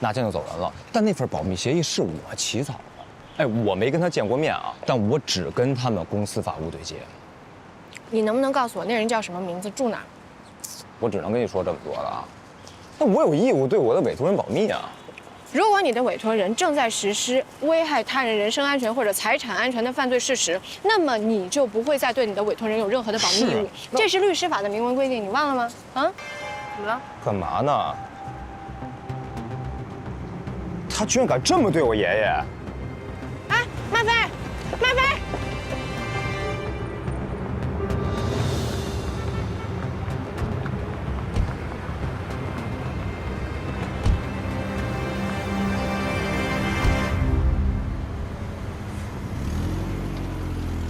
拿钱就走人了。但那份保密协议是我起草的，哎，我没跟他见过面啊，但我只跟他们公司法务对接。你能不能告诉我那人叫什么名字，住哪儿？我只能跟你说这么多了啊。那我有义务对我的委托人保密啊。如果你的委托人正在实施危害他人人身安全或者财产安全的犯罪事实，那么你就不会再对你的委托人有任何的保密义务。这是律师法的明文规定，你忘了吗？啊？怎么了？干嘛呢？他居然敢这么对我爷爷！哎，麦飞，麦飞！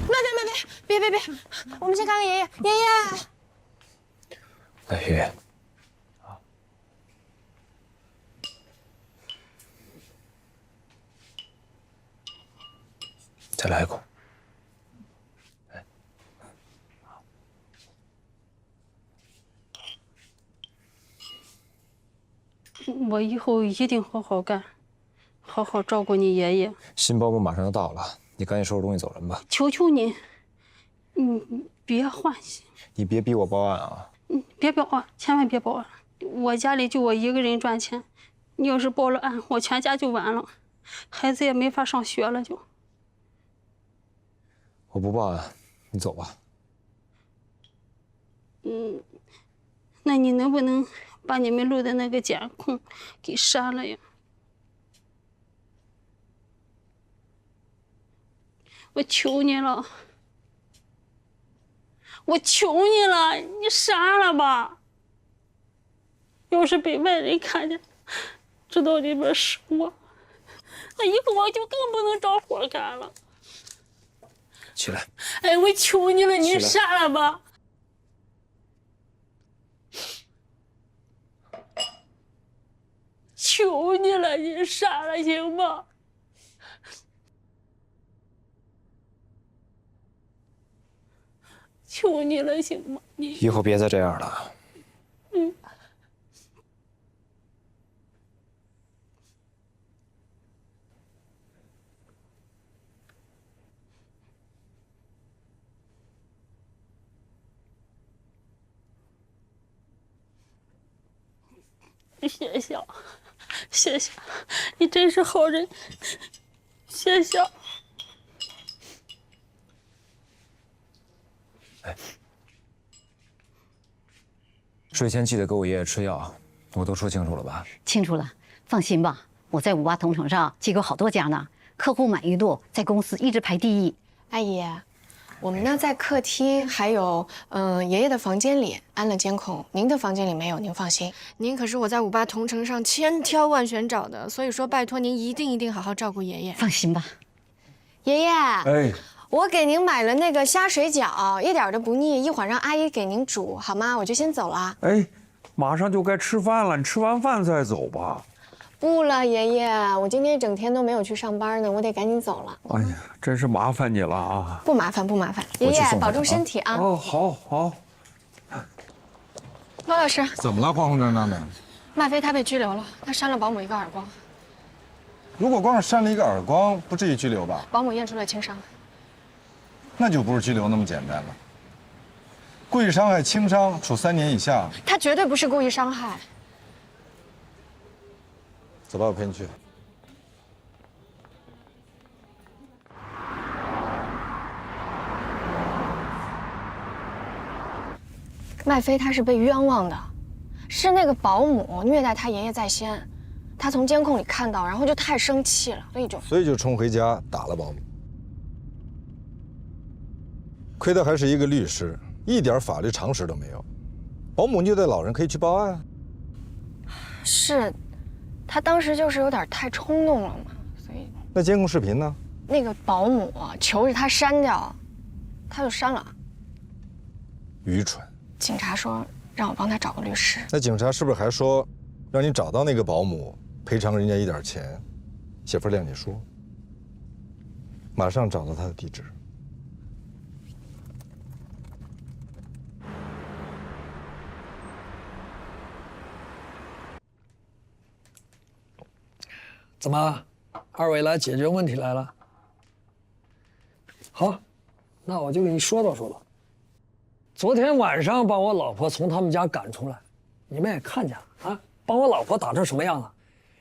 麦飞，别，我们先看看爷爷，爷爷。哎，爷爷。 再来一口。哎，我以后一定好好干，好好照顾你爷爷。新保姆马上就到了，你赶紧收拾东西走人吧。求求你，你别换心。你别逼我报案啊！别报案，千万别报案。我家里就我一个人赚钱，你要是报了案，我全家就完了，孩子也没法上学了就。 我不报案，你走吧。那你能不能把你们录的那个监控给删了呀？我求你了，我求你了，你删了吧。要是被外人看见，知道里边是我，那以后我就更不能找活干了。 起来！哎，我求你了，你删了吧！求你了，你删了行吗？求你了，行吗？你以后别再这样了。谢谢，谢谢，你真是好人，谢谢。哎，睡前记得给我爷爷吃药，我都说清楚了吧？清楚了，放心吧，我在58同城上接过好多家呢，客户满意度在公司一直排第一。阿姨，我们呢在客厅还有爷爷的房间里安了监控，您的房间里没有，您放心。您可是我在58同城上千挑万选找的，所以说拜托您一定好好照顾爷爷。放心吧，爷爷。哎，我给您买了那个虾水饺，一点都不腻，一会儿让阿姨给您煮好吗？我就先走了。哎，马上就该吃饭了，你吃完饭再走吧。不了，爷爷，我今天一整天都没有去上班呢，我得赶紧走了。哎呀，真是麻烦你了啊！不麻烦，不麻烦。爷爷保重身体啊！哦，好，好。罗老师，怎么了，慌慌张张的？麦飞他被拘留了，他扇了保姆一个耳光。如果光是扇了一个耳光，不至于拘留吧？保姆验出了轻伤。那就不是拘留那么简单了。故意伤害轻伤，处3年以下。他绝对不是故意伤害。走吧，我陪你去。麦飞他是被冤枉的，是那个保姆虐待他爷爷在先，他从监控里看到，然后就太生气了，所以就冲回家打了保姆。亏他还是一个律师，一点法律常识都没有。保姆虐待老人可以去报案啊。是。他当时就是有点太冲动了嘛，所以那监控视频呢？那个保姆求着他删掉，他就删了。愚蠢！警察说让我帮他找个律师。那警察是不是还说，让你找到那个保姆，赔偿人家一点钱，写份谅解书？马上找到他的地址。怎么，二位来解决问题来了？好，那我就给你说道说道。昨天晚上把我老婆从他们家赶出来，你们也看见了啊，把我老婆打成什么样了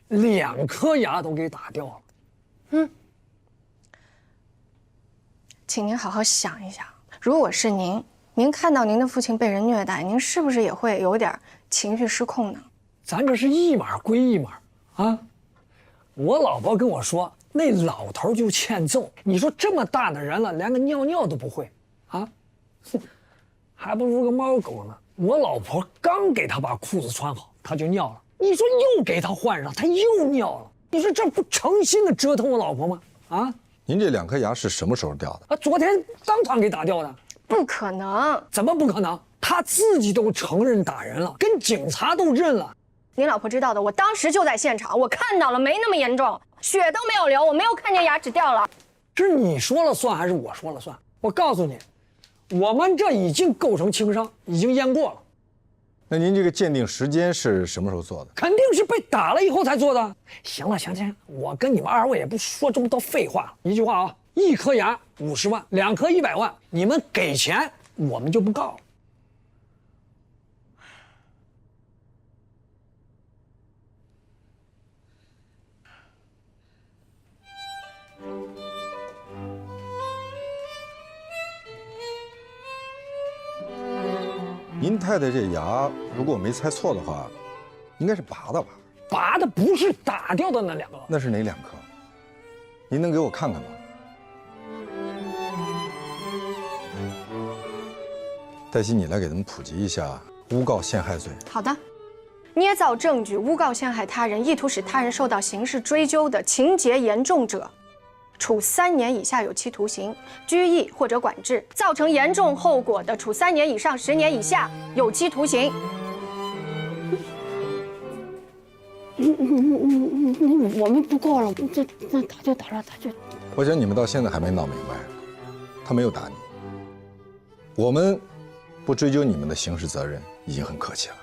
？2颗牙都给打掉了。请您好好想一想，如果是您，您看到您的父亲被人虐待，您是不是也会有点情绪失控呢？咱这是一码归一码啊！我老婆跟我说，那老头就欠揍。你说这么大的人了，连个尿尿都不会啊，还不如个猫狗呢。我老婆刚给他把裤子穿好，他就尿了。你说又给他换上，他又尿了。你说这不诚心的折腾我老婆吗？啊！您这2颗牙是什么时候掉的？昨天当场给打掉的。不可能！怎么不可能？他自己都承认打人了，跟警察都认了。您老婆知道的，我当时就在现场，我看到了，没那么严重，血都没有流，我没有看见牙齿掉了。是你说了算还是我说了算？我告诉你，我们这已经构成轻伤，已经验过了。那您这个鉴定时间是什么时候做的？肯定是被打了以后才做的。行了，行，我跟你们2位也不说这么多废话了。一句话啊，1颗牙50万，2颗100万，你们给钱，我们就不告了。您太太这牙，如果我没猜错的话，应该是拔的吧？拔的不是打掉的那2个。那是哪2颗？您能给我看看吗？黛西，你来给他们普及一下诬告陷害罪。好的，捏造证据诬告陷害他人，意图使他人受到刑事追究的情节严重者，处3年以下有期徒刑、拘役或者管制；造成严重后果的，处3年以上10年以下有期徒刑。我们不告了，那打就打了，他就。我想你们到现在还没闹明白，他没有打你，我们不追究你们的刑事责任已经很客气了。